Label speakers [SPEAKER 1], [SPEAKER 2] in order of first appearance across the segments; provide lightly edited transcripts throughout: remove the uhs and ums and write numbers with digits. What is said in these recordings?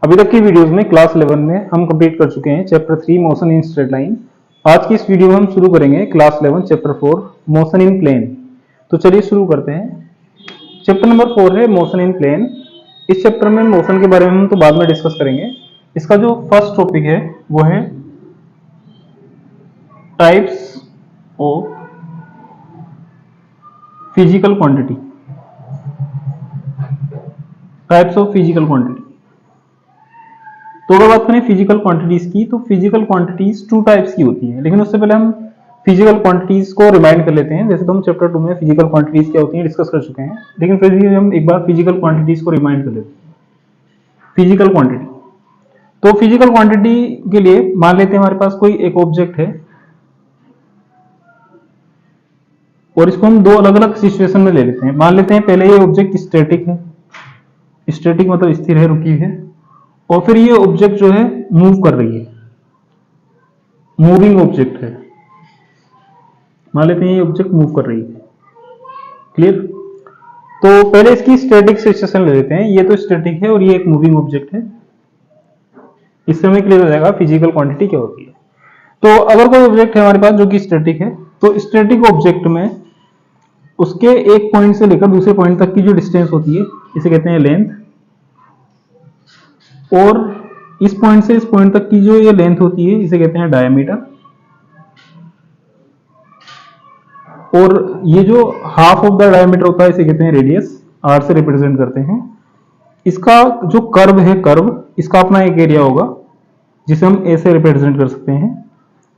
[SPEAKER 1] अभी तक की वीडियोस में क्लास 11 में हम कंप्लीट कर चुके हैं chapter 3 motion in straight line. आज की इस वीडियो में हम शुरू करेंगे class 11 chapter 4 motion in plane. तो चलिए शुरू करते हैं। चैप्टर नंबर 4 है मोशन इन प्लेन। इस चैप्टर में मोशन के बारे में हम तो बाद में डिस्कस करेंगे। इसका जो फर्स्ट टॉपिक है वो है types of physical quantity. Types of physical quantity. तो अगर बात करें फिजिकल क्वांटिटीज की, तो फिजिकल क्वांटिटीज टू टाइप्स की होती है। लेकिन उससे पहले हम फिजिकल क्वांटिटीज को रिमाइंड कर लेते हैं। वैसे तो हम चैप्टर 2 में फिजिकल क्वांटिटीज क्या होती हैं डिस्कस कर चुके हैं, लेकिन फिर भी हम एक बार फिजिकल क्वांटिटीज को रिमाइंड कर लेते हैं। फिजिकल क्वांटिटी, तो फिजिकल क्वांटिटी के लिए मान लेते हैं हमारे पास कोई एक ऑब्जेक्ट है और इसको हम दो अलग अलग सिचुएशन में ले लेते हैं। मान लेते हैं पहले ये ऑब्जेक्ट स्टैटिक है, स्टैटिक मतलब स्थिर है, रुकी है, और फिर ये ऑब्जेक्ट जो है मूव कर रही है, मूविंग ऑब्जेक्ट है। मान लेते हैं ये ऑब्जेक्ट मूव कर रही है। क्लियर? तो पहले इसकी स्टैटिक सिचुएशन ले लेते हैं। ये तो स्टैटिक है और ये एक मूविंग ऑब्जेक्ट है। इससे हमें क्लियर हो जाएगा फिजिकल क्वांटिटी क्या होती है। तो अगर कोई ऑब्जेक्ट है हमारे पास जो कि स्टैटिक है, तो स्टैटिक ऑब्जेक्ट में उसके एक पॉइंट से लेकर दूसरे पॉइंट तक की जो डिस्टेंस होती है इसे कहते हैं लेंथ, और इस पॉइंट से इस पॉइंट तक की जो ये लेंथ होती है इसे कहते हैं डायमीटर, और ये जो हाफ ऑफ द डायमीटर होता है इसे कहते हैं रेडियस, आर से रिप्रेजेंट करते हैं। इसका जो कर्व है, कर्व इसका अपना एक एरिया होगा जिसे हम ए से रिप्रेजेंट कर सकते हैं,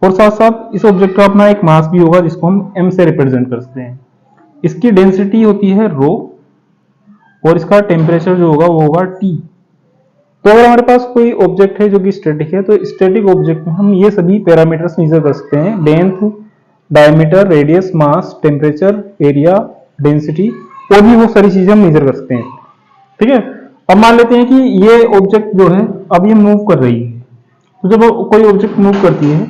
[SPEAKER 1] और साथ साथ इस ऑब्जेक्ट का अपना एक मास भी होगा जिसको हम एम से रिप्रेजेंट कर सकते हैं। इसकी डेंसिटी होती है रो, और इसका टेम्परेचर जो होगा वो होगा टी। तो अगर हमारे पास कोई ऑब्जेक्ट है जो कि स्टैटिक है, तो स्टैटिक ऑब्जेक्ट में हम ये सभी पैरामीटर्स मेजर कर सकते हैं। लेंथ, डायमीटर, रेडियस, मास, टेम्परेचर, एरिया, डेंसिटी, और भी बहुत सारी चीजें हम मेजर कर सकते हैं। ठीक है? अब मान लेते हैं कि ये ऑब्जेक्ट जो है अब ये मूव कर रही है। तो जब कोई ऑब्जेक्ट मूव करती है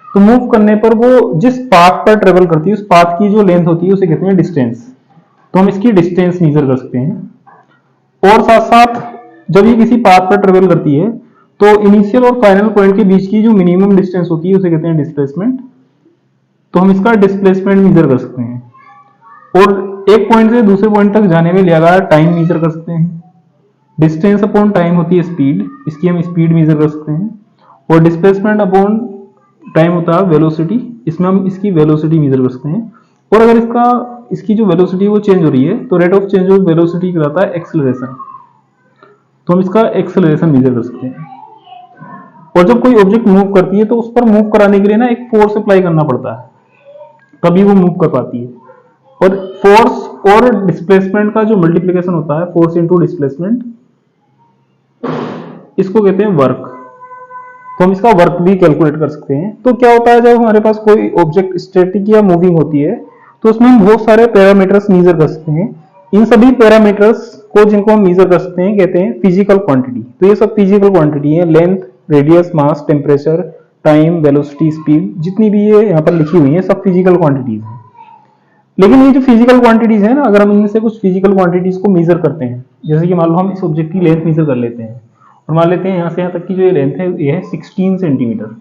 [SPEAKER 1] तो मूव करने पर वो जिस पाथ पर ट्रेवल करती है उस पाथ की जो लेंथ होती है उसे कहते हैं डिस्टेंस। तो हम इसकी डिस्टेंस मेजर कर सकते हैं। और साथ साथ जब ये किसी पाथ पर ट्रेवल करती है तो इनिशियल और फाइनल पॉइंट के बीच की जो मिनिमम डिस्टेंस होती है उसे कहते हैं डिस्प्लेसमेंट। तो हम इसका डिस्प्लेसमेंट मेजर कर सकते हैं। और एक पॉइंट से दूसरे पॉइंट तक जाने में लगा टाइम मेजर कर सकते हैं। डिस्टेंस अपॉन टाइम होती है स्पीड, इसकी हम स्पीड मेजर कर सकते हैं। और डिस्प्लेसमेंट अपॉन टाइम होता है वेलोसिटी, इसमें हम इसकी वेलोसिटी मेजर कर सकते हैं। और अगर इसकी जो वेलोसिटी वो चेंज हो रही है तो rate of change of velocity कहलाता है एक्सेलरेशन। तो हम इसका एक्सेलरेशन मेजर कर सकते हैं। और जब कोई ऑब्जेक्ट मूव करती है तो उस पर मूव कराने के लिए ना एक फोर्स अप्लाई करना पड़ता है, तभी वो मूव कर पाती है। और फोर्स और डिस्प्लेसमेंट का जो मल्टीप्लिकेशन होता है, फोर्स इंटू डिस्प्लेसमेंट, इसको कहते हैं वर्क। तो हम इसका वर्क भी कैलकुलेट कर सकते हैं। तो क्या होता है जब हमारे पास कोई ऑब्जेक्ट स्टैटिक या मूविंग होती है तो उसमें हम बहुत सारे पैरामीटर्स मेजर कर सकते हैं। इन सभी पैरामीटर्स को जिनको हम मेजर कर सकते हैं कहते हैं फिजिकल क्वांटिटी। तो ये सब फिजिकल क्वांटिटी है। लेंथ, रेडियस, मास, टेम्परेचर, टाइम, वेलोसिटी, स्पीड, जितनी भी ये यहाँ पर लिखी हुई है सब फिजिकल क्वांटिटीज है। लेकिन ये जो फिजिकल क्वांटिटीज है ना, अगर हम इनमें से कुछ फिजिकल क्वांटिटीज को मेजर करते हैं, जैसे कि मान लो हम इस ऑब्जेक्ट की लेंथ मेजर कर लेते हैं और मान लेते हैं यहाँ से यहाँ तक की जो ये लेंथ है ये है 16 सेंटीमीटर,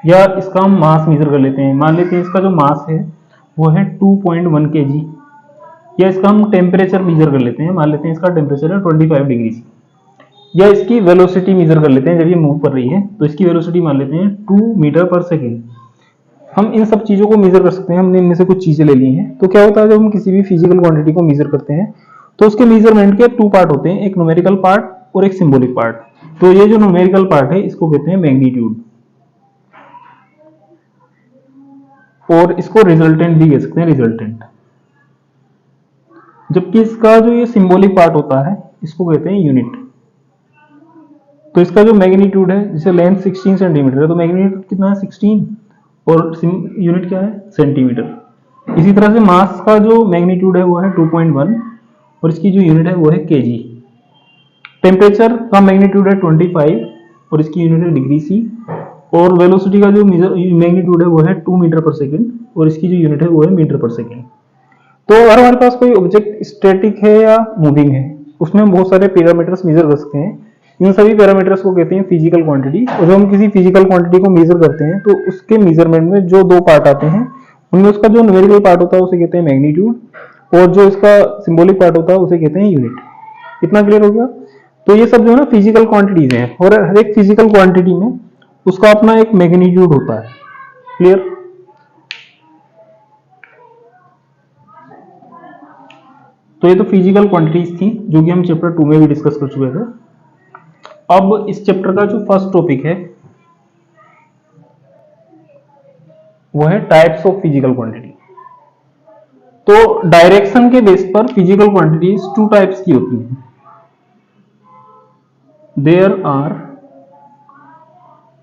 [SPEAKER 1] या इसका हम मास मेजर कर लेते हैं। मान लेते हैं इसका जो मास है वो है 2.1 kg, या इसका हम टेम्परेचर मेजर कर लेते हैं। मान लेते हैं इसका टेम्परेचर है 25 डिग्री सी, या इसकी वेलोसिटी मेजर कर लेते हैं। जब ये मूव कर रही है तो इसकी वेलोसिटी मान लेते हैं 2 मीटर पर सेकेंड। हम इन सब चीजों को मेजर कर सकते हैं। हमने इनमें से कुछ चीजें ले ली हैं। तो क्या होता है जब हम किसी भी फिजिकल क्वांटिटी को मेजर करते हैं तो उसके मेजरमेंट के टू पार्ट होते हैं, एक न्यूमेरिकल पार्ट और एक सिंबॉलिक पार्ट। तो ये जो न्यूमेरिकल पार्ट है इसको कहते हैं मैग्नीट्यूड, और इसको रिजल्टेंट भी कह सकते हैं, रिजल्टेंट। जबकि इसका जो ये सिंबॉलिक पार्ट होता है इसको कहते हैं यूनिट। तो इसका जो मैग्नीट्यूड है, जैसे लेंथ 16 सेंटीमीटर है तो मैग्नीट्यूड कितना है 16, और यूनिट क्या है सेंटीमीटर। इसी तरह से मास का जो मैग्नीट्यूड है वो है 2.1 और इसकी जो यूनिट है वो है केजी। टेम्परेचर का मैग्नीट्यूड है 25 और इसकी यूनिट है डिग्री सी। और वेलोसिटी का जो मैग्नीट्यूड है वो है 2 मीटर पर सेकेंड और इसकी जो यूनिट है वो है मीटर पर सेकेंड। तो अगर हमारे पास कोई ऑब्जेक्ट स्टैटिक है या मूविंग है उसमें हम बहुत सारे पैरामीटर्स मेजर कर सकते हैं। इन सभी पैरामीटर्स को कहते हैं फिजिकल क्वांटिटी। और जब हम किसी फिजिकल क्वांटिटी को मेजर करते हैं तो उसके मेजरमेंट में जो दो पार्ट आते हैं उनमें उसका जो न्यूमेरिकल पार्ट होता है उसे कहते हैं मैग्नीट्यूड, और जो इसका सिंबॉलिक पार्ट होता है उसे कहते हैं यूनिट। इतना क्लियर हो गया? तो ये सब जो है ना फिजिकल क्वांटिटीज हैं, और हर एक फिजिकल क्वांटिटी में उसका अपना एक मैग्नीट्यूड होता है। क्लियर? तो ये तो फिजिकल क्वांटिटीज थी जो कि हम चैप्टर 2 में भी डिस्कस कर चुके थे। अब इस चैप्टर का जो फर्स्ट टॉपिक है वो है टाइप्स ऑफ फिजिकल क्वांटिटी। तो डायरेक्शन के बेस पर फिजिकल क्वांटिटीज टू टाइप्स की होती हैं। There are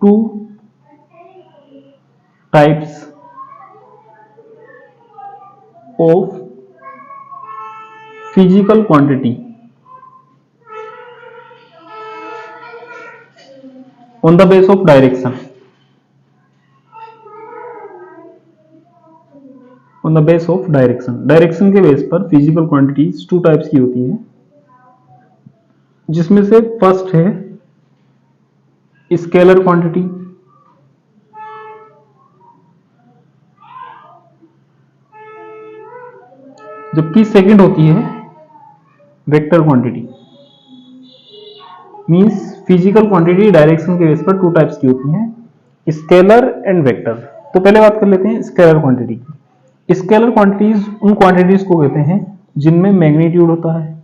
[SPEAKER 1] two types of physical quantity on the base of direction. On the base of direction, direction के बेस पर फिजिकल क्वांटिटीज टू टाइप्स की होती हैं, जिसमें से फर्स्ट है स्केलर क्वांटिटी, जबकि सेकंड होती है vector quantity. Means physical quantity direction के बेस पर टू टाइप्स की होती हैं, स्केलर एंड वेक्टर। तो पहले बात कर लेते हैं स्केलर क्वांटिटी की। स्केलर क्वांटिटीज उन क्वांटिटीज को कहते हैं जिनमें मैग्नीट्यूड होता है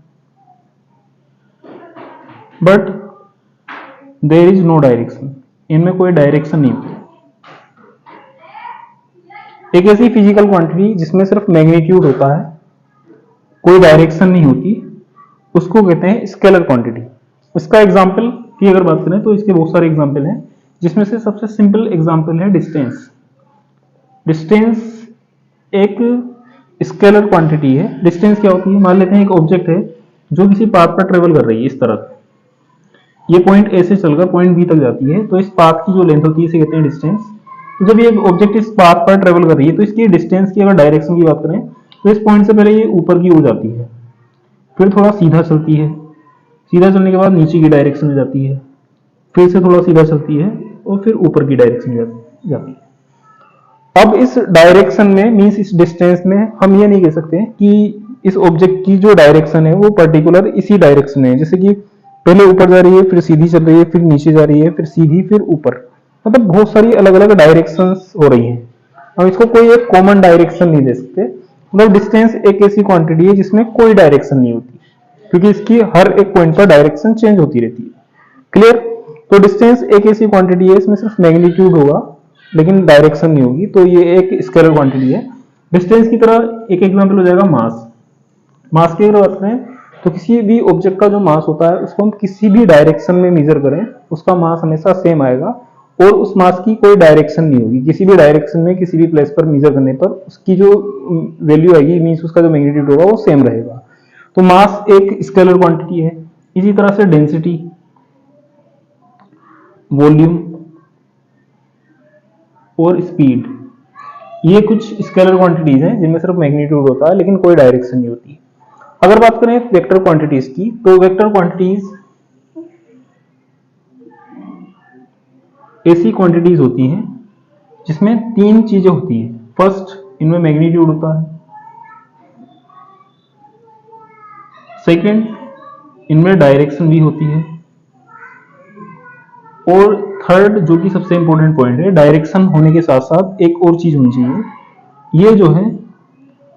[SPEAKER 1] but there is no direction, इनमें कोई डायरेक्शन नहीं होती। एक ऐसी फिजिकल क्वांटिटी जिसमें सिर्फ मैग्नीट्यूड होता है, कोई डायरेक्शन नहीं होती, उसको कहते हैं स्केलर क्वांटिटी। इसका एग्जाम्पल की अगर बात करें तो इसके बहुत सारे एग्जाम्पल हैं, जिसमें से सबसे सिंपल एग्जाम्पल है डिस्टेंस। डिस्टेंस एक स्केलर क्वांटिटी है। डिस्टेंस क्या होती है? मान लेते हैं एक ऑब्जेक्ट है जो किसी पाथ पर ट्रेवल कर रही है, इस तरह ये पॉइंट ए से चलकर पॉइंट बी तक जाती है, तो इस पाथ की जो लेंथ होती है इसे कहते हैं डिस्टेंस। तो जब ये ऑब्जेक्ट इस पाथ पर ट्रेवल कर रही है तो इसकी डिस्टेंस की अगर डायरेक्शन की बात करें तो इस पॉइंट से पहले ये ऊपर की ओर जाती है, फिर थोड़ा सीधा चलती है, सीधा चलने के बाद नीचे की डायरेक्शन में जाती है, फिर से थोड़ा सीधा चलती है और फिर ऊपर की डायरेक्शन में जाती है। अब इस डायरेक्शन में मींस इस डिस्टेंस में हम ये नहीं कह सकते कि इस ऑब्जेक्ट की जो डायरेक्शन है वो पर्टिकुलर इसी डायरेक्शन में है, जैसे कि पहले ऊपर जा रही है, फिर सीधी चल रही है, फिर नीचे जा रही है, फिर सीधी, फिर ऊपर। मतलब बहुत सारी अलग अलग डायरेक्शंस हो रही हैं। हम इसको कोई एक कॉमन डायरेक्शन नहीं दे सकते। मतलब डिस्टेंस एक ऐसी क्वांटिटी है जिसमें कोई डायरेक्शन नहीं होती, क्योंकि इसकी हर एक पॉइंट पर डायरेक्शन चेंज होती रहती है। क्लियर? तो डिस्टेंस एक ऐसी क्वांटिटी है इसमें सिर्फ मैग्नीट्यूड होगा लेकिन डायरेक्शन नहीं होगी, तो ये एक स्केलर क्वांटिटी है। डिस्टेंस की तरह एक एग्जांपल हो जाएगा मास। मास की अगर बात करें तो किसी भी ऑब्जेक्ट का जो मास होता है उसको हम किसी भी डायरेक्शन में मेजर करें उसका मास हमेशा सेम आएगा, और उस मास की कोई डायरेक्शन नहीं होगी। किसी भी डायरेक्शन में किसी भी प्लेस पर मेजर करने पर उसकी जो वैल्यू आएगी मींस उसका जो मैग्नीट्यूड होगा वो सेम रहेगा। तो मास एक स्केलर क्वांटिटी है। इसी तरह से डेंसिटी, वॉल्यूम और स्पीड, ये कुछ स्केलर क्वांटिटीज हैं जिनमें सिर्फ मैग्नीट्यूड होता है लेकिन कोई डायरेक्शन नहीं होती। अगर बात करें वेक्टर क्वांटिटीज की, तो वेक्टर क्वांटिटीज ऐसी क्वांटिटीज होती हैं जिसमें तीन चीजें होती हैं। फर्स्ट, इनमें मैग्नीट्यूड होता है। सेकंड, इनमें डायरेक्शन भी होती है। और थर्ड, जो कि सबसे इंपॉर्टेंट पॉइंट है, डायरेक्शन होने के साथ साथ एक और चीज होनी चाहिए, ये जो है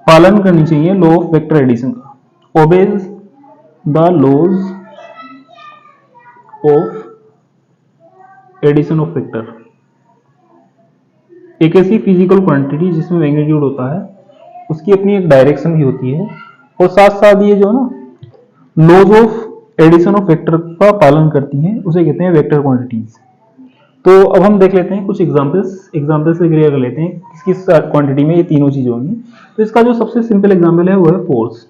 [SPEAKER 1] पालन करनी चाहिए लॉ ऑफ वेक्टर एडिशन का। Obeys the laws of addition of vector. एक ऐसी फिजिकल क्वांटिटी जिसमें मैग्नीट्यूड होता है उसकी अपनी एक डायरेक्शन भी होती है, और साथ साथ ये जो है ना laws of addition of vector का पालन करती हैं, उसे कहते हैं वेक्टर क्वांटिटीज। तो अब हम देख लेते हैं कुछ एग्जांपल से क्लियर कर लेते हैं किस किस क्वांटिटी में ये तीनों चीजें होंगी। तो इसका जो सबसे सिंपल एग्जांपल है वो है फोर्स।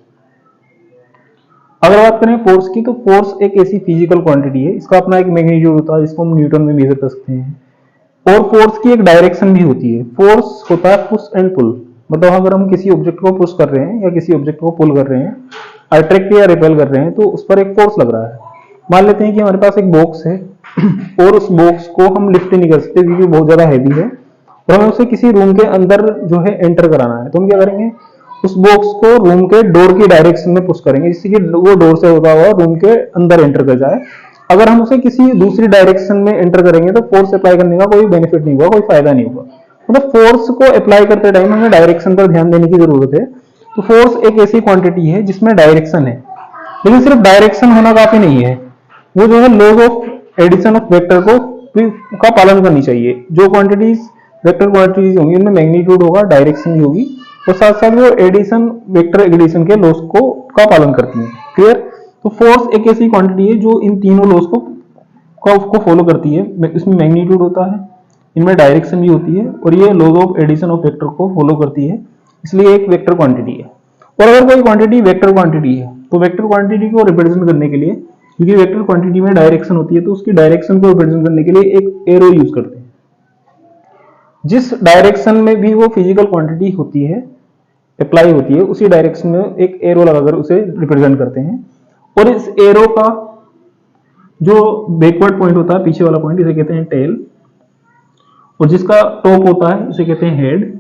[SPEAKER 1] अगर बात करें फोर्स की, तो फोर्स एक ऐसी फिजिकल क्वांटिटी है, इसका अपना एक मैग्नीट्यूड होता है जिसको हम न्यूटन में मेजर कर सकते हैं, और फोर्स की एक डायरेक्शन भी होती है। फोर्स होता है पुश एंड पुल। मतलब अगर हम किसी ऑब्जेक्ट को पुश कर रहे हैं या किसी ऑब्जेक्ट को पुल कर रहे हैं, अट्रैक्ट या रिपेल कर रहे हैं, तो उस पर एक फोर्स लग रहा है। मान लेते हैं कि हमारे पास एक बॉक्स है और उस बॉक्स को हम लिफ्ट नहीं कर सकते क्योंकि बहुत ज्यादा हैवी है, और हमें उसे किसी रूम के अंदर जो है एंटर कराना है। तो हम क्या करेंगे, उस बॉक्स को रूम के डोर की डायरेक्शन में पुश करेंगे जिससे कि वो डोर से होता हुआ रूम के अंदर एंटर कर जाए। अगर हम उसे किसी दूसरी डायरेक्शन में एंटर करेंगे तो फोर्स अप्लाई करने का कोई बेनिफिट नहीं होगा, कोई फायदा नहीं होगा। मतलब फोर्स को अप्लाई करते टाइम हमें डायरेक्शन पर ध्यान देने की जरूरत है। तो फोर्स एक ऐसी क्वांटिटी है जिसमें डायरेक्शन है, लेकिन सिर्फ डायरेक्शन होना काफी नहीं है, वो जो है laws of addition of vector को का पालन करनी चाहिए। जो क्वांटिटीज वेक्टर क्वांटिटीज होंगी उनमें मैग्नीट्यूड होगा, डायरेक्शन भी होगी, और साथ साथ वो एडिशन वेक्टर एडिशन के लॉस को का पालन करती है। क्लियर? तो फोर्स एक ऐसी क्वांटिटी है जो इन तीनों लॉस को फॉलो करती है। इसमें मैग्नीट्यूड होता है, इनमें डायरेक्शन भी होती है, और ये laws of addition of vector को फॉलो करती है, इसलिए एक वेक्टर क्वांटिटी है। और अगर कोई क्वांटिटी वेक्टर क्वांटिटी है तो वेक्टर क्वांटिटी को रिप्रेजेंट करने के लिए, क्योंकि वेक्टर क्वांटिटी में डायरेक्शन होती है, तो उसकी डायरेक्शन को रिप्रेजेंट करने के लिए एक एरो यूज करते हैं। जिस डायरेक्शन में भी वो फिजिकल क्वांटिटी होती है, अप्लाई होती है, उसी डायरेक्शन में एक एरो लगाकर उसे रिप्रेजेंट करते हैं। और इस एरो का जो बैकवर्ड पॉइंट होता है, पीछे वाला पॉइंट, इसे कहते हैं टेल, और जिसका टॉप होता है इसे कहते हैं हेड।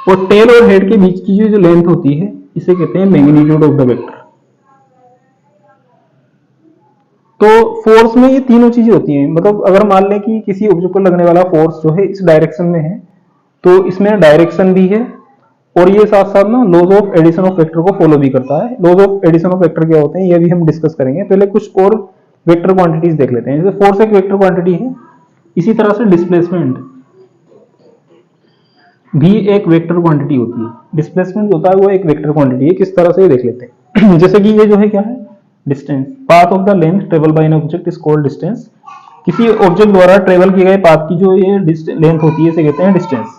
[SPEAKER 1] और टेल और हेड के बीच की जो लेंथ होती है इसे कहते हैं मैग्नीट्यूड ऑफ द वेक्टर। तो फोर्स में ये तीनों चीजें होती हैं। मतलब अगर मान लें कि किसी ऑब्जेक्ट पर लगने वाला फोर्स जो है इस डायरेक्शन में है, तो इसमें डायरेक्शन भी है, और ये साथ साथ ना laws of addition of vector को फॉलो भी करता है। Laws of addition of vector क्या होते हैं ये भी हम डिस्कस करेंगे। पहले कुछ और वेक्टर क्वांटिटीज देख लेते हैं। जैसे फोर्स एक वेक्टर क्वांटिटी है, इसी तरह से डिस्प्लेसमेंट भी एक वेक्टर क्वांटिटी होती है। डिस्प्लेसमेंट होता है वो एक वेक्टर क्वांटिटी है। किस तरह से ये देख लेते हैं। जैसे कि ये जो है क्या है, distance, path of the length travel by an object is called distance. किसी ऑब्जेक्ट द्वारा ट्रेवल किए गए पाथ की जो ये लेंथ होती है इसे कहते हैं डिस्टेंस।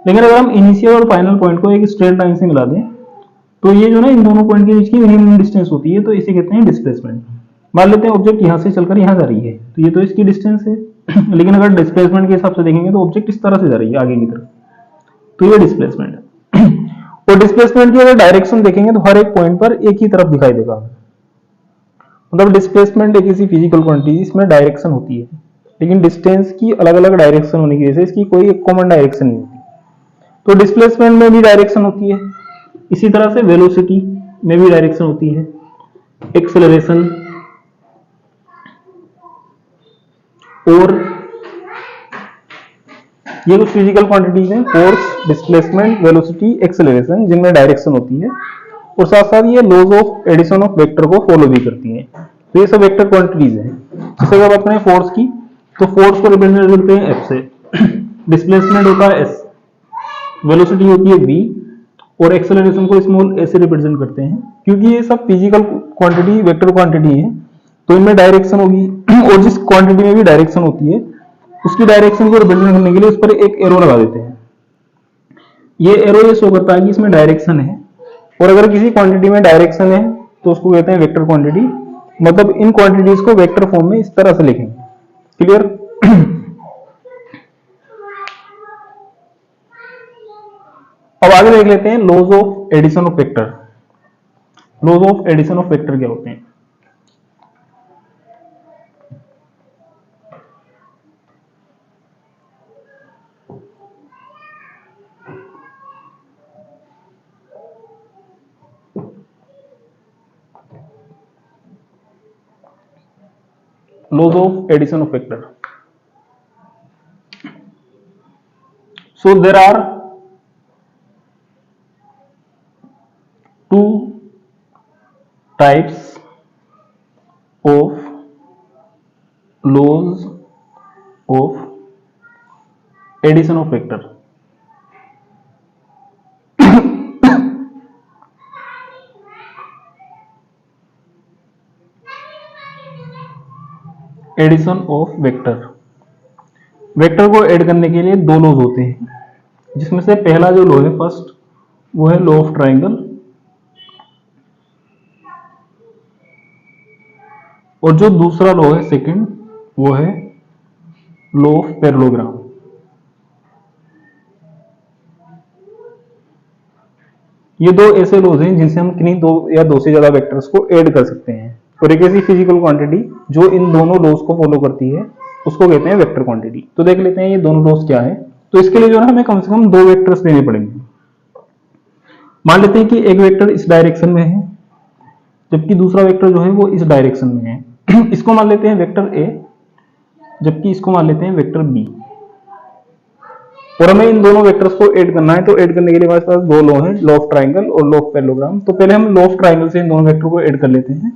[SPEAKER 1] लेकिन अगर हम इनिशियल और फाइनल पॉइंट को एक स्ट्रेट लाइन से मिला दें तो ये जो ना इन दोनों पॉइंट के बीच की मिनिमम डिस्टेंस होती है, तो इसे कहते हैं डिस्प्लेसमेंट। मान लेते हैं ऑब्जेक्ट यहाँ से चलकर यहाँ जा रही है, तो ये तो इसकी डिस्टेंस है। लेकिन अगर डिस्प्लेसमेंट के हिसाब से देखेंगे तो ऑब्जेक्ट इस तरह से जा रही है आगे की तरफ, तो ये डिस्प्लेसमेंट है। और डिस्प्लेसमेंट की अगर डायरेक्शन देखेंगे तो हर एक पॉइंट पर एक ही तरफ दिखाई देगा। मतलब डिस्प्लेसमेंट एक ऐसी फिजिकल क्वांटिटी इसमें डायरेक्शन होती है, लेकिन डिस्टेंस की अलग अलग डायरेक्शन होने की वजह से इसकी कोई एक कॉमन डायरेक्शन नहीं होती। तो डिस्प्लेसमेंट में भी डायरेक्शन होती है, इसी तरह से वेलोसिटी में भी डायरेक्शन होती है, एक्सेलरेशन, और ये कुछ फिजिकल क्वांटिटीज हैं, फोर्स, डिस्प्लेसमेंट, वेलोसिटी, एक्सेलरेशन, जिनमें डायरेक्शन होती है, और साथ साथ ये laws of addition of vector को फॉलो भी करती हैं। तो ये सब वेक्टर क्वांटिटीज हैं। जैसे अगर बात करें फोर्स की, तो फोर्स को रिप्रेजेंट करते हैं एफ से, डिस्प्लेसमेंट होता है एस, वेलोसिटी होती है v, और एक्सेलरेशन को स्मॉल ए से रिप्रेजेंट करते हैं। क्योंकि ये सब फिजिकल क्वांटिटी वेक्टर क्वांटिटी है तो इनमें डायरेक्शन होगी, और जिस क्वांटिटी में भी डायरेक्शन होती है उसकी डायरेक्शन को रिप्रेजेंट करने के लिए उस पर एक एरो लगा देते हैं। ये एरो ये शो करता है कि इसमें डायरेक्शन है, और अगर किसी क्वांटिटी में डायरेक्शन है तो उसको कहते हैं वेक्टर क्वांटिटी। मतलब इन क्वांटिटीज को वेक्टर फॉर्म में इस तरह से लिखेंगे। क्लियर? अब आगे देख लेते हैं laws of addition of vector. Laws of addition of vector क्या होते हैं? Laws of addition of vector. So there are two types of laws of addition of vector. Addition of vector, vector को add करने के लिए दो laws होते हैं, जिसमें से पहला जो लॉ है फर्स्ट वो है लॉ ऑफ ट्रायंगल, और जो दूसरा लॉ है सेकंड वो है लॉ ऑफ पैरेललोग्राम। ये दो ऐसे लॉज हैं जिनसे हम किन्हीं दो या दो से ज्यादा वेक्टर्स को ऐड कर सकते हैं। और एक ऐसी फिजिकल क्वांटिटी जो इन दोनों लॉस को फॉलो करती है उसको कहते हैं वेक्टर क्वांटिटी। तो देख लेते हैं ये दोनों लॉस क्या है। तो इसके लिए जो है हमें कम से कम 2 वेक्टर्स देने पड़ेंगे। मान लेते हैं कि एक वेक्टर इस डायरेक्शन में है जबकि दूसरा वेक्टर जो है वो इस डायरेक्शन में है। इसको मान लेते हैं वेक्टर ए, जबकि इसको मान लेते हैं वेक्टर बी। और हमें इन दोनों वेक्टर्स को ऐड करना है। तो ऐड करने के लिए हमारे पास 2 लॉ हैं, लॉ ऑफ ट्राइंगल और लॉ ऑफ पैरेललोग्राम। तो पहले हम लॉ ऑफ ट्राइंगल से इन दोनों वेक्टर को ऐड कर लेते हैं।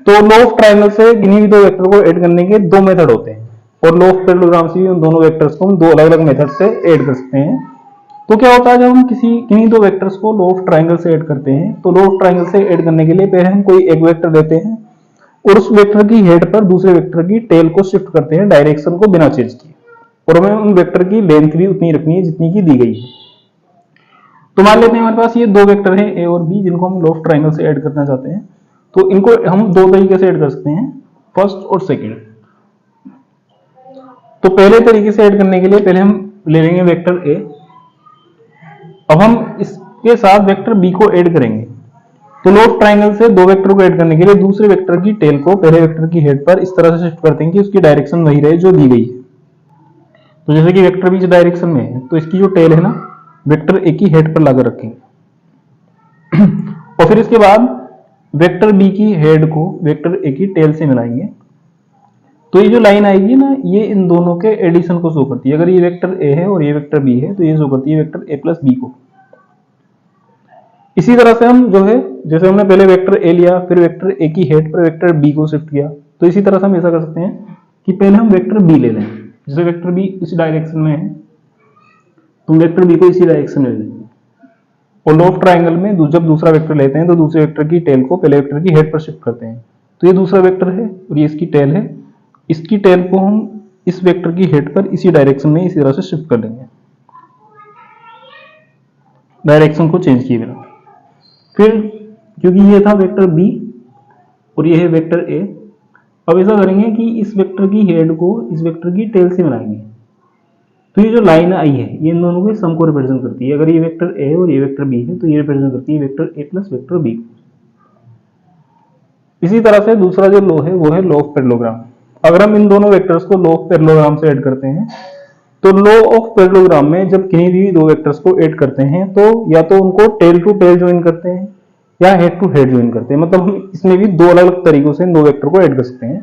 [SPEAKER 1] तो लॉ ऑफ ट्राइंगल से किन्हीं भी 2 वेक्टर को ऐड करने के 2 मेथड होते हैं और लॉ ऑफ पैरेललोग्राम से भी उन दोनों वेक्टर्स को हम 2 अलग-अलग मेथड से ऐड कर सकते हैं। तो क्या होता है जब हम किन्हीं 2 वेक्टर्स को लॉ ऑफ ट्राइंगल से ऐड करते हैं तो लॉ ऑफ ट्राइंगल से ऐड करने के लिए पहले हम कोई एक वेक्टर लेते हैं और उस वेक्टर की हेड पर दूसरे वेक्टर की टेल को शिफ्ट करते हैं डायरेक्शन को बिना चेंज किए, और हमें उन वेक्टर की लेंथ भी उतनी रखनी है जितनी की दी गई है। तो मान लेते हैं हमारे पास ये 2 वेक्टर हैं ए और बी जिनको हम लॉ ऑफ ट्राइंगल से ऐड करना चाहते हैं। तो इनको हम 2 तरीके से ऐड कर सकते हैं, फर्स्ट और सेकंड। तो पहले तरीके से ऐड करने के लिए पहले हम ले लेंगे वेक्टर ए। अब हम इसके साथ वेक्टर बी को ऐड करेंगे। तो लॉ ऑफ ट्राइंगल से 2 वेक्टर को ऐड करने के लिए दूसरे वेक्टर की टेल को पहले वेक्टर की हेड पर इस तरह से शिफ्ट करते हैं कि उसकी डायरेक्शन वही रहे जो दी गई है। तो जैसे कि वेक्टर बी इस डायरेक्शन में है तो इसकी जो टेल है ना वेक्टर ए की हेड पर लाकर रखेंगे। और फिर इसके बाद वेक्टर बी की हेड को वेक्टर ए की टेल से मिलाएंगे। तो ये जो लाइन आएगी ना ये इन दोनों के एडिशन को शो करती है। अगर ये वेक्टर ए है और ये वेक्टर बी है तो ये शो करती है वेक्टर ए प्लस बी को। इसी तरह से हम जो है जैसे हमने पहले वेक्टर ए लिया फिर वेक्टर ए की हेड पर वेक्टर बी को शिफ्ट किया, तो इसी तरह से हम ऐसा कर सकते हैं कि पहले हम वेक्टर बी ले लें। जैसे वेक्टर बी इस डायरेक्शन में है तो वेक्टर बी को इसी डायरेक्शन में ले लेंगे और लॉ ऑफ ट्राइंगल में जब दूसरा वेक्टर लेते हैं तो दूसरे वेक्टर की टेल को पहले वेक्टर की हेड पर शिफ्ट करते हैं। तो ये दूसरा वेक्टर है और ये इसकी टेल है। इसकी टेल को हम इस वेक्टर की हेड पर इसी डायरेक्शन में इसी तरह से शिफ्ट कर देंगे, डायरेक्शन को चेंज किए बिना। फिर क्योंकि ये था वेक्टर बी और ये है वेक्टर ए, अब ऐसा करेंगे कि इस वेक्टर की हेड को इस वेक्टर की टेल से मिलाएंगे। तो ये जो लाइन आई है ये इन दोनों के सम को रिप्रेजेंट करती है। अगर ये वेक्टर ए और ये वेक्टर बी है तो ये रिप्रेजेंट करती है vector A plus vector B. इसी तरह से दूसरा जो लॉ है वो है लॉ ऑफ पैरेललोग्राम। अगर हम इन दोनों वेक्टर्स को लॉ ऑफ पैरेललोग्राम से ऐड करते हैं तो लॉ ऑफ पैरेललोग्राम में जब किन्हीं भी 2 वेक्टर्स को ऐड करते हैं तो या तो उनको टेल टू टेल ज्वाइन करते हैं या हेड टू हेड ज्वाइन करते हैं। मतलब हम इसमें भी 2 अलग अलग तरीकों से इन 2 वेक्टर को ऐड कर सकते हैं।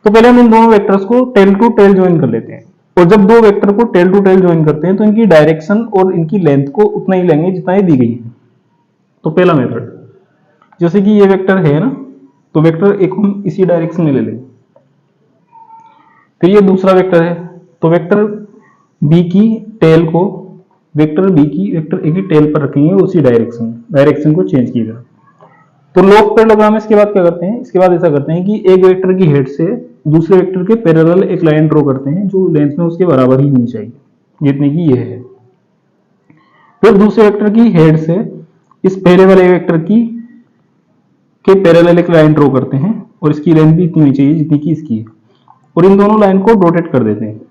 [SPEAKER 1] तो पहले हम इन दोनों वेक्टर्स को टेल टू टेल ज्वाइन कर लेते हैं और जब 2 वेक्टर को टेल टू टेल ज्वाइन करते हैं तो इनकी डायरेक्शन और इनकी लेंथ को उतना ही लेंगे जितना ही दी गई है। तो पहला मेथड जैसे कि ये वेक्टर है ना तो वेक्टर एक हम इसी डायरेक्शन में ले लेंगे। फिर ये दूसरा वेक्टर है तो वेक्टर बी की टेल को वेक्टर बी की वेक्टर ए की टेल पर रखेंगे उसी डायरेक्शन को चेंज किएगा। तो लॉ ऑफ पैरेललोग्राम में इसके बाद क्या करते हैं, इसके बाद ऐसा करते हैं कि एक वेक्टर की हेड से दूसरे वेक्टर के पैरेलल एक लाइन ड्रॉ करते हैं जो लेंथ में उसके बराबर ही होनी चाहिए जितनी की ये है। फिर दूसरे वेक्टर की हेड से इस पहले वाले वेक्टर की के पैरेलल एक लाइन ड्रॉ करते हैं और इसकी लेंथ भी इतनी होनी चाहिए जितनी की इसकी है और इन दोनों लाइन को रोटेट कर देते हैं।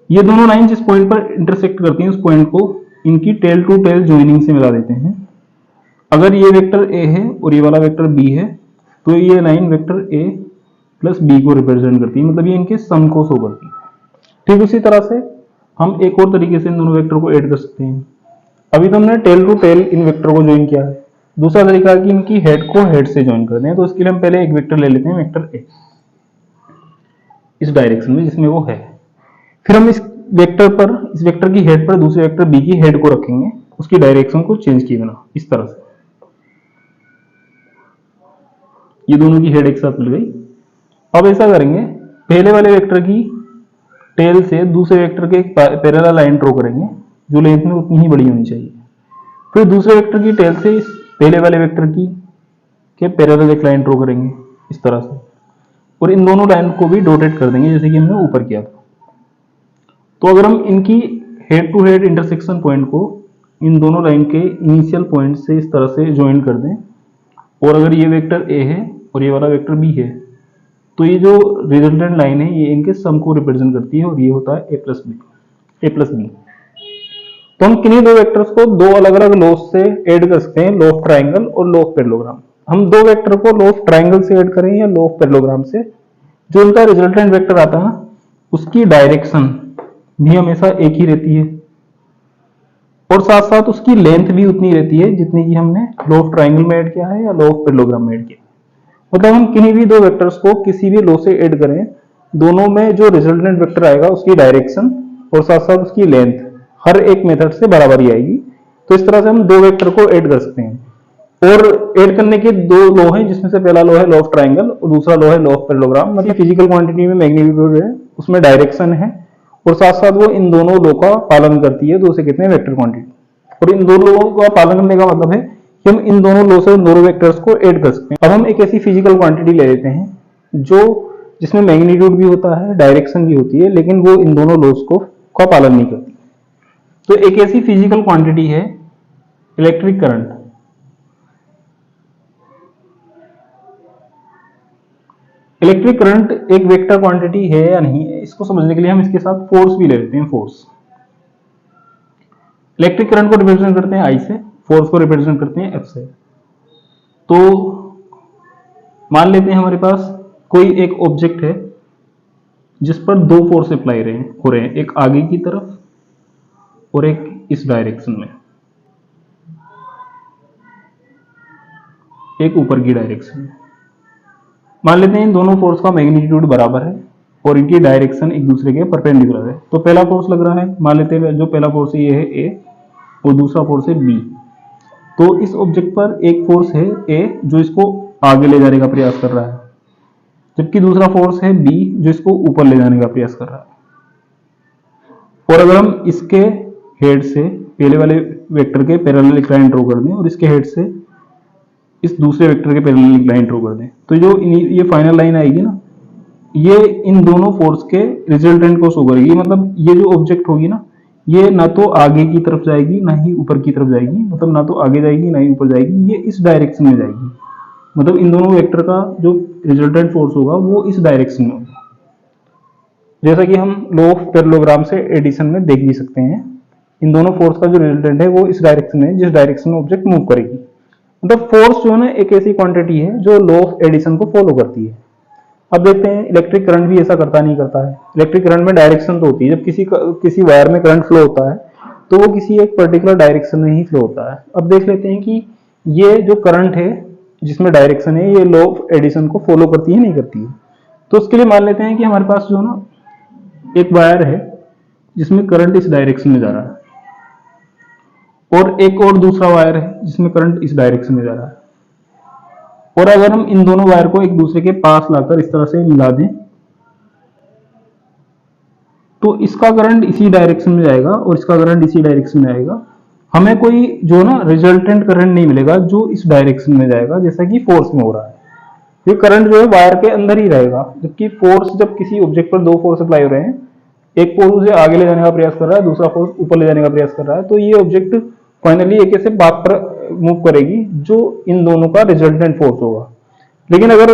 [SPEAKER 1] ये दोनों लाइन जिस पॉइंट पर इंटरसेक्ट करती हैं उस पॉइंट को इनकी टेल टू टेल ज्वाइनिंग से मिला देते हैं। अगर ये वेक्टर ए है और ये वाला वेक्टर बी है तो ये line vector A plus B को रिप्रेजेंट करती है, मतलब ये इनके सम को शो करती है। ठीक उसी तरह से हम एक और तरीके से इन दोनों वेक्टर को ऐड कर सकते हैं। अभी तो हमने टेल टू टेल इन वेक्टर को ज्वाइन किया है। दूसरा तरीका है कि इनकी हेड को हेड से ज्वाइन कर दें। तो इसके लिए हम पहले एक वेक्टर ले लेते हैं वेक्टर ए इस डायरेक्शन में जिसमें वो है। फिर हम इस वेक्टर की हेड पर दूसरे वेक्टर बी की हेड को रखेंगे उसकी डायरेक्शन को चेंज किए बिना इस तरह से। ये दोनों की हेड एक साथ मिल गई। अब ऐसा करेंगे पहले वाले वेक्टर की टेल से दूसरे वेक्टर के एक पैरेलल लाइन ड्रॉ करेंगे जो लेंथ में उतनी ही बड़ी होनी चाहिए। फिर दूसरे वेक्टर की टेल से इस पहले वाले वेक्टर की के पैरेलल एक लाइन ड्रॉ करेंगे इस तरह से और इन दोनों लाइन को भी डॉटेड कर देंगे जैसे कि हमने ऊपर किया था। तो अगर हम इनकी head to head intersection point को इन दोनों लाइन के इनिशियल पॉइंट से इस तरह से ज्वाइन कर दें और अगर ये वेक्टर ए है और ये वाला वेक्टर बी है तो ये जो रिजल्टेंट लाइन है ये इनके सम को रिप्रेजेंट करती है और ये होता है ए प्लस बी। तो हम किन्हीं 2 वेक्टर्स को 2 अलग अलग लॉस से ऐड कर सकते हैं, लॉ ऑफ ट्राइंगल और लॉ ऑफ पैरेललोग्राम। हम दो वेक्टर को लॉ ऑफ ट्राइंगल से ऐड करें या लॉ ऑफ पैरेललोग्राम से, जो उनका रिजल्टेंट वेक्टर आता है उसकी डायरेक्शन भी हमेशा एक ही रहती है और साथ साथ उसकी लेंथ भी उतनी रहती है जितनी की हमने लॉ ऑफ ट्राइंगल में ऐड किया है या लॉ ऑफ पैरेललोग्राम में ऐड किया। मतलब हम किन्हीं भी दो वेक्टर्स को किसी भी लॉ से ऐड करें, दोनों में जो रिजल्टेंट वेक्टर आएगा उसकी डायरेक्शन और साथ साथ उसकी लेंथ हर एक मेथड से बराबर ही आएगी। तो इस तरह से हम दो वेक्टर को ऐड कर सकते हैं। और ऐड करने के दो लॉ हैं, जिसमें से पहला लॉ है लॉ ऑफ ट्राइंगल और दूसरा लॉ है लॉ ऑफ पैरेललोग्राम। मतलब फिजिकल क्वांटिटी में मैग्नीट्यूड है, उसमें डायरेक्शन है और साथ साथ वो इन दोनों लॉ का पालन करती है, तो उसे कहते हैं वेक्टर क्वांटिटी। और इन दोनों लॉ का पालन करने का मतलब है कि हम इन दोनों लॉ से उन दोनों वेक्टर्स को ऐड कर सकते हैं। अब हम एक ऐसी फिजिकल क्वांटिटी ले लेते हैं जो जिसमें मैग्नीट्यूड भी होता है, डायरेक्शन भी होती है, लेकिन वो इन दोनों लॉस का पालन नहीं करती। तो एक ऐसी फिजिकल क्वांटिटी है इलेक्ट्रिक करंट। इलेक्ट्रिक करंट एक वेक्टर क्वांटिटी है या नहीं है, इसको समझने के लिए हम इसके साथ फोर्स भी ले लेते हैं। फोर्स, इलेक्ट्रिक करंट को रिप्रेजेंट करते हैं I से, फोर्स को रिप्रेजेंट करते हैं F से। तो मान लेते हैं हमारे पास कोई एक ऑब्जेक्ट है जिस पर दो फोर्स अप्लाई हो रहे हैं, एक आगे की तरफ और एक इस डायरेक्शन में, एक ऊपर की डायरेक्शन में। मान लेते हैं इन दोनों फोर्स का मैग्नीट्यूड बराबर है और इनकी डायरेक्शन एक दूसरे के परपेंडिकुलर है। तो पहला फोर्स लग रहा है, मान लेते हैं जो पहला फोर्स है ये है A और दूसरा फोर्स है B। तो इस ऑब्जेक्ट पर एक फोर्स है A जो इसको आगे ले जाने का प्रयास कर रहा है, जबकि दूसरा फोर्स है B जो इसको ऊपर ले जाने का प्रयास कर रहा है। और अगर हम इसके हेड से पहले वाले वेक्टर के पैरेलल एक लाइन ड्रॉ कर दें और इसके हेड से इस दूसरे वेक्टर के पैरेलल एक लाइन ड्रॉ कर दें, तो जो ये फाइनल लाइन आएगी ना, ये इन दोनों फोर्स के रिजल्टेंट को शो करेगी। मतलब ये जो ऑब्जेक्ट होगी ना, ये ना तो आगे की तरफ जाएगी ना ही ऊपर की तरफ जाएगी, मतलब ना तो आगे जाएगी ना ही ऊपर जाएगी, ये इस डायरेक्शन में जाएगी। मतलब इन दोनों वेक्टर का जो रिजल्टेंट फोर्स होगा वो इस डायरेक्शन में होगा, जैसा कि हम लॉ ऑफ पैरेललोग्राम से एडिशन में देख भी सकते हैं। इन दोनों फोर्स का जो रिजल्टेंट है वो इस डायरेक्शन में, जिस डायरेक्शन में ऑब्जेक्ट मूव करेगी। मतलब फोर्स जो है ना एक ऐसी क्वांटिटी है जो लॉ ऑफ एडिशन को फॉलो करती है। अब देखते हैं इलेक्ट्रिक करंट भी ऐसा करता नहीं करता है। इलेक्ट्रिक करंट में डायरेक्शन तो होती है, जब किसी वायर में करंट फ्लो होता है तो वो किसी एक पर्टिकुलर डायरेक्शन में ही फ्लो होता है। अब देख लेते हैं कि ये जो करंट है जिसमें डायरेक्शन है, ये लॉ ऑफ एडिशन को फॉलो करती है नहीं करती है। तो उसके लिए मान लेते हैं कि हमारे पास जो ना एक वायर है जिसमें करंट इस डायरेक्शन में जा रहा है और एक और दूसरा वायर है जिसमें करंट इस डायरेक्शन में जा रहा है। और अगर हम इन दोनों वायर को एक दूसरे के पास लाकर इस तरह से मिला दें तो इसका करंट इसी डायरेक्शन में जाएगा और इसका करंट इसी डायरेक्शन में आएगा। हमें कोई जो ना रिजल्टेंट करंट नहीं मिलेगा जो इस डायरेक्शन में जाएगा, जैसा कि फोर्स में हो रहा है। ये करंट जो है वायर के अंदर ही रहेगा, जबकि फोर्स जब किसी ऑब्जेक्ट पर दो फोर्स अप्लाई हो रहे हैं, एक फोर्स उसे आगे ले जाने का प्रयास कर रहा है, दूसरा फोर्स ऊपर ले जाने का प्रयास कर रहा है, तो ये ऑब्जेक्ट फाइनली एक ऐसे बात पर मूव करेगी जो इन दोनों का रिजल्टेंट फोर्स होगा। लेकिन अगर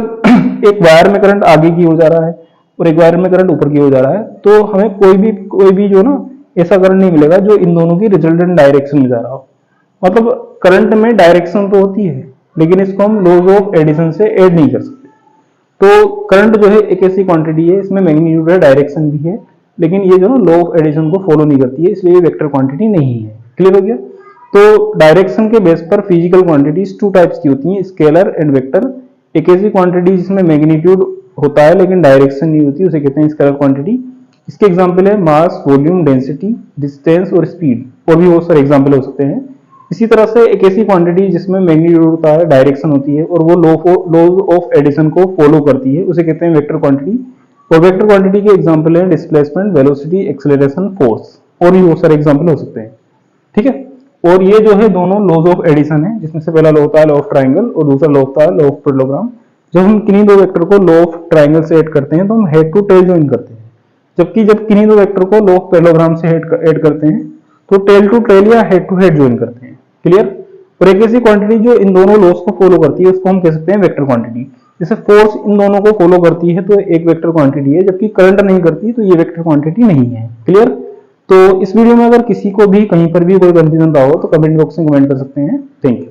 [SPEAKER 1] एक वायर में करंट आगे की ओर जा रहा है और एक वायर में करंट ऊपर की ओर जा रहा है, तो हमें कोई भी जो ना ऐसा करंट नहीं मिलेगा जो इन दोनों की रिजल्टेंट डायरेक्शन में जा रहा हो। मतलब करंट में डायरेक्शन तो होती है, लेकिन इसको हम लॉज ऑफ एडिशन से ऐड नहीं कर सकते। तो करंट जो है एक ऐसी क्वांटिटी है, इसमें मैग्नीट्यूड है, डायरेक्शन भी है, लेकिन ये जो ना लॉ ऑफ एडिशन को फॉलो नहीं करती है, इसलिए ये वेक्टर क्वांटिटी नहीं है। क्लियर हो गया? तो डायरेक्शन के बेस पर फिजिकल क्वांटिटीज टू टाइप्स की होती हैं, स्केलर एंड वेक्टर। एक ऐसी क्वांटिटी जिसमें मैग्नीट्यूड होता है लेकिन डायरेक्शन नहीं होती, उसे कहते हैं स्केलर क्वांटिटी। इसके एग्जांपल है मास, वॉल्यूम, डेंसिटी, डिस्टेंस और स्पीड, और भी बहुत सारे एग्जांपल हो सकते हैं। इसी तरह से एक ऐसी क्वांटिटी जिसमें मैग्नीट्यूड होता है, डायरेक्शन होती है और वो लॉ ऑफ एडिशन को फॉलो करती है, उसे कहते हैं वेक्टर क्वांटिटी। और वेक्टर क्वांटिटी के एग्जांपल है डिस्प्लेसमेंट, वेलोसिटी, एक्सेलरेशन, फोर्स, और भी बहुत सारे एग्जांपल हो सकते हैं। ठीक है? और ये जो है दोनों लॉज ऑफ एडिशन है, जिसमें से पहला लॉ होता है लॉ ऑफ ट्राइंगल और दूसरा लॉ होता है लॉ ऑफ पैरेललोग्राम। जब हम किन्हीं दो वेक्टर को लॉ ऑफ ट्राइंगल से ऐड करते हैं तो हम हेड टू टेल ज्वाइन करते हैं, जबकि जब किन्हीं दो वेक्टर को लॉ ऑफ पैरेललोग्राम से ऐड करते हैं तो टेल टू टेल या हेड टू हेड ज्वाइन करते हैं। क्लियर? और एक ऐसी क्वांटिटी जो इन दोनों लॉस को फॉलो करती है उसको हम कह सकते हैं वेक्टर क्वांटिटी। जैसे फोर्स इन दोनों को फॉलो करती है तो एक वेक्टर क्वांटिटी है, जबकि करंट नहीं करती तो ये वेक्टर क्वांटिटी नहीं है। क्लियर? तो इस वीडियो में अगर किसी को भी कहीं पर भी कोई कंफ्यूजन रहा हो तो कमेंट बॉक्स में कमेंट कर सकते हैं। Thank you.